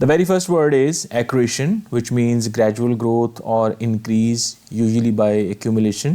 The very first word is accretion, which means gradual growth or increase, usually by accumulation.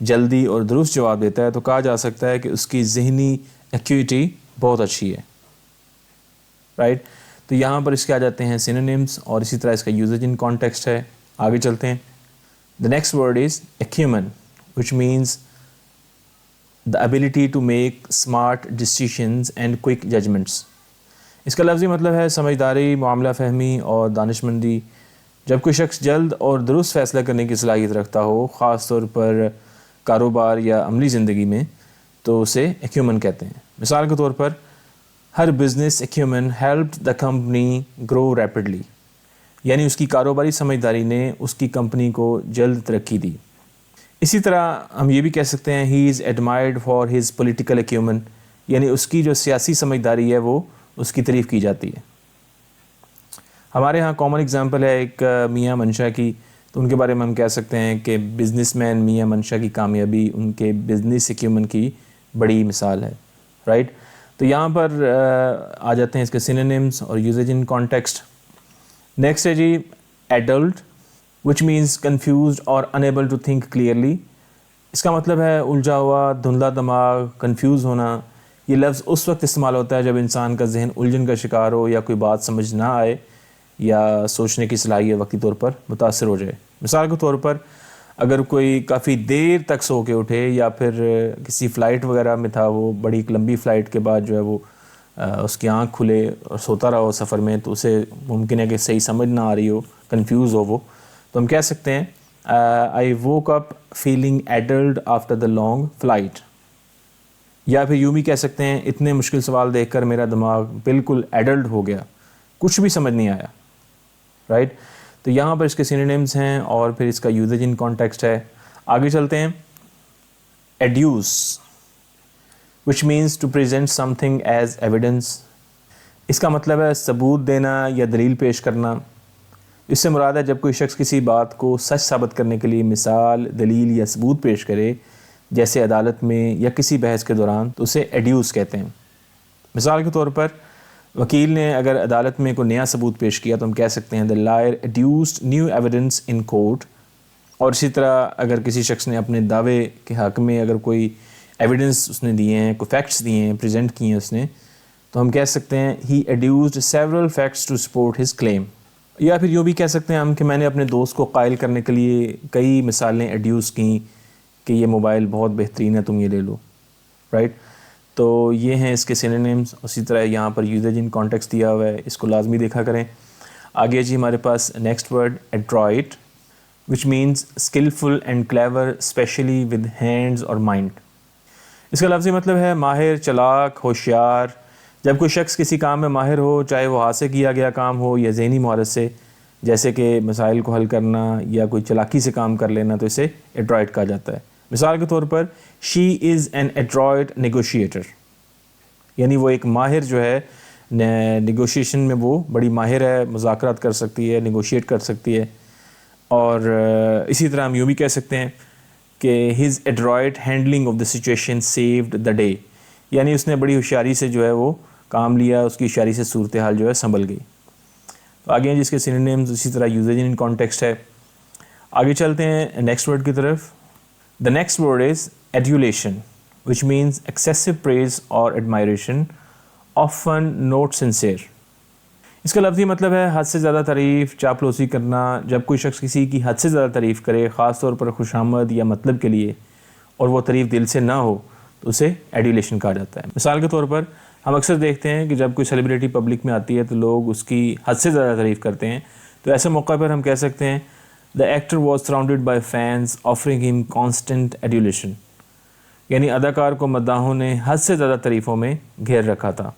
جلدی اور درست جواب دیتا ہے تو کہا جا سکتا ہے کہ اس کی ذہنی ایکیوٹی بہت اچھی ہے، رائٹ. تو یہاں پر اس کے آ جاتے ہیں سینونیمز اور اسی طرح اس کا یوزیج ان کانٹیکسٹ ہے. آگے چلتے ہیں. The next word is acumen, which means the ability to make smart decisions and quick judgments. اس کا لفظی مطلب ہے سمجھداری، معاملہ فہمی اور دانش مندی. جب کوئی شخص جلد اور درست فیصلہ کرنے کی صلاحیت رکھتا ہو، خاص طور پر کاروبار یا عملی زندگی میں، تو اسے ایکیومن کہتے ہیں. مثال کے طور پر ہر business acumen helped the company grow rapidly, یعنی اس کی کاروباری سمجھداری نے اس کی کمپنی کو جلد ترقی دی. اسی طرح ہم یہ بھی کہہ سکتے ہیں ہی از ایڈمائرڈ فار ہز پولیٹیکل ایکیومن، یعنی اس کی جو سیاسی سمجھداری ہے وہ اس کی تعریف کی جاتی ہے. ہمارے ہاں کامن اگزامپل ہے ایک میاں منشا کی، تو ان کے بارے میں ہم کہہ سکتے ہیں کہ بزنس مین میاں منشا کی کامیابی ان کے بزنس ایکیومن کی بڑی مثال ہے، رائٹ. تو یہاں پر آ جاتے ہیں اس کے سینونیمز اور یوزیج ان کانٹیکسٹ. نیکسٹ ہے جی ایڈلٹ، وچ مینس کنفیوزڈ اور انیبل ٹو تھنک کلیئرلی. اس کا مطلب ہے الجھا ہوا، دھندلا دماغ، کنفیوز ہونا. یہ لفظ اس وقت استعمال ہوتا ہے جب انسان کا ذہن الجھن کا شکار ہو یا کوئی بات سمجھ نہ آئے یا سوچنے کی صلاحیت وقتی طور پر متاثر ہو جائے. مثال کے طور پر اگر کوئی کافی دیر تک سو کے اٹھے یا پھر کسی فلائٹ وغیرہ میں تھا، وہ بڑی ایک لمبی فلائٹ کے بعد جو ہے وہ اس کی آنکھ کھلے اور سوتا رہا ہو سفر میں، تو اسے ممکن ہے کہ صحیح سمجھ نہ آ رہی ہو، کنفیوز ہو وہ. تو ہم کہہ سکتے ہیں I woke up feeling addled after the long flight. یا پھر یوں بھی کہہ سکتے ہیں اتنے مشکل سوال دیکھ کر میرا دماغ بالکل ایڈلڈ ہو گیا، کچھ بھی سمجھ نہیں آیا، رائٹ. تو یہاں پر اس کے سینونیمز ہیں اور پھر اس کا یوزیج ان کانٹیکسٹ ہے. آگے چلتے ہیں. ایڈیوس، which means to present something as evidence. اس کا مطلب ہے ثبوت دینا یا دلیل پیش کرنا. اس سے مراد ہے جب کوئی شخص کسی بات کو سچ ثابت کرنے کے لیے مثال، دلیل یا ثبوت پیش کرے، جیسے عدالت میں یا کسی بحث کے دوران، تو اسے ایڈیوس کہتے ہیں. مثال کے طور پر وکیل نے اگر عدالت میں کوئی نیا ثبوت پیش کیا تو ہم کہہ سکتے ہیں the lawyer adduced new evidence in court. اور اسی طرح اگر کسی شخص نے اپنے دعوے کے حق میں اگر کوئی ایویڈنس اس نے دیے ہیں، کوئی فیکٹس دیے ہیں، پریزنٹ کیے ہیں اس نے، تو ہم کہہ سکتے ہیں he adduced several facts to support his claim. یا پھر یوں بھی کہہ سکتے ہیں ہم کہ میں نے اپنے دوست کو قائل کرنے کے لیے کئی مثالیں ایڈیوس کیں کہ یہ موبائل بہت بہترین ہے، تم یہ لے لو، رائٹ. تو یہ ہیں اس کے سینونیمز. اسی طرح یہاں پر یوزیج ان کانٹیکسٹ دیا ہوا ہے، اس کو لازمی دیکھا کریں. آگے جی ہمارے پاس next word adroit, which means skillful and clever especially with hands or mind. اس کا لفظی مطلب ہے ماہر، چلاک، ہوشیار. جب کوئی شخص کسی کام میں ماہر ہو، چاہے وہ ہاتھ سے کیا گیا کام ہو یا ذہنی مہارت سے، جیسے کہ مسائل کو حل کرنا یا کوئی چلاکی سے کام کر لینا، تو اسے ایڈرائٹ کہا جاتا ہے. مثال کے طور پر she is an adroit negotiator، یعنی وہ ایک ماہر جو ہے نیگوشیشن میں، وہ بڑی ماہر ہے، مذاکرات کر سکتی ہے، نیگوشیٹ کر سکتی ہے. اور اسی طرح ہم یوں بھی کہہ سکتے ہیں کہ his adroit handling of the situation saved the day، یعنی اس نے بڑی ہوشیاری سے جو ہے وہ کام لیا، اس کی ہوشیاری سے صورتحال جو ہے سنبھل گئی. تو آگے ہیں جس کے سینونیمز، اسی طرح یوزیج ان کانٹیکسٹ ہے. آگے چلتے ہیں نیکسٹ ورڈ کی طرف. The next word is adulation, which means excessive praise or admiration, often not sincere. اس کا لفظی مطلب ہے حد سے زیادہ تعریف، چاپلوسی کرنا. جب کوئی شخص کسی کی حد سے زیادہ تعریف کرے، خاص طور پر خوش آمد یا مطلب کے لیے، اور وہ تعریف دل سے نہ ہو، تو اسے ایڈولیشن کہا جاتا ہے. مثال کے طور پر ہم اکثر دیکھتے ہیں کہ جب کوئی سیلیبریٹی پبلک میں آتی ہے تو لوگ اس کی حد سے زیادہ تعریف کرتے ہیں. تو ایسے موقع پر ہم کہہ سکتے ہیں the actor was surrounded by fans offering him constant adulation، یعنی اداکار کو مداحوں نے حد سے زیادہ تعریفوں میں گھیر رکھا تھا.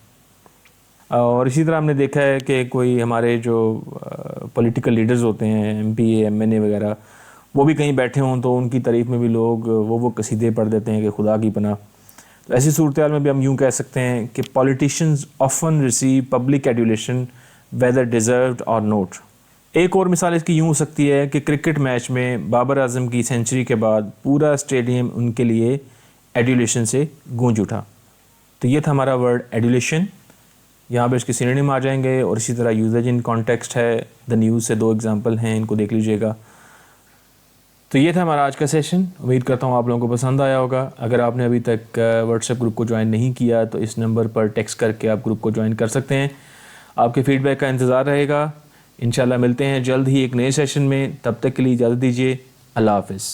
اور اسی طرح ہم نے دیکھا ہے کہ کوئی ہمارے جو پولیٹیکل لیڈرز ہوتے ہیں، ایم پی اے، ایم این اے وغیرہ، وہ بھی کہیں بیٹھے ہوں تو ان کی تعریف میں بھی لوگ وہ قصیدے پڑھ دیتے ہیں کہ خدا کی پناہ. تو ایسی صورتحال میں بھی ہم یوں کہہ سکتے ہیں کہ politicians often receive public adulation whether deserved or not. ایک اور مثال اس کی یوں ہو سکتی ہے کہ کرکٹ میچ میں بابر اعظم کی سینچری کے بعد پورا اسٹیڈیم ان کے لیے ایڈولیشن سے گونج اٹھا. تو یہ تھا ہمارا ورڈ ایڈولیشن. یہاں پہ اس کے سینونیم آ جائیں گے اور اسی طرح یوزیج ان کانٹیکسٹ ہے. دا نیوز سے 2 ایگزامپل ہیں، ان کو دیکھ لیجئے گا. تو یہ تھا ہمارا آج کا سیشن. امید کرتا ہوں آپ لوگوں کو پسند آیا ہوگا. اگر آپ نے ابھی تک واٹس ایپ گروپ کو جوائن نہیں کیا تو اس نمبر پر ٹیکسٹ کر کے آپ گروپ کو جوائن کر سکتے ہیں. آپ کے فیڈ بیک کا انتظار رہے گا. انشاءاللہ ملتے ہیں جلد ہی ایک نئے سیشن میں. تب تک کے لیے اجازت دیجیے. اللہ حافظ.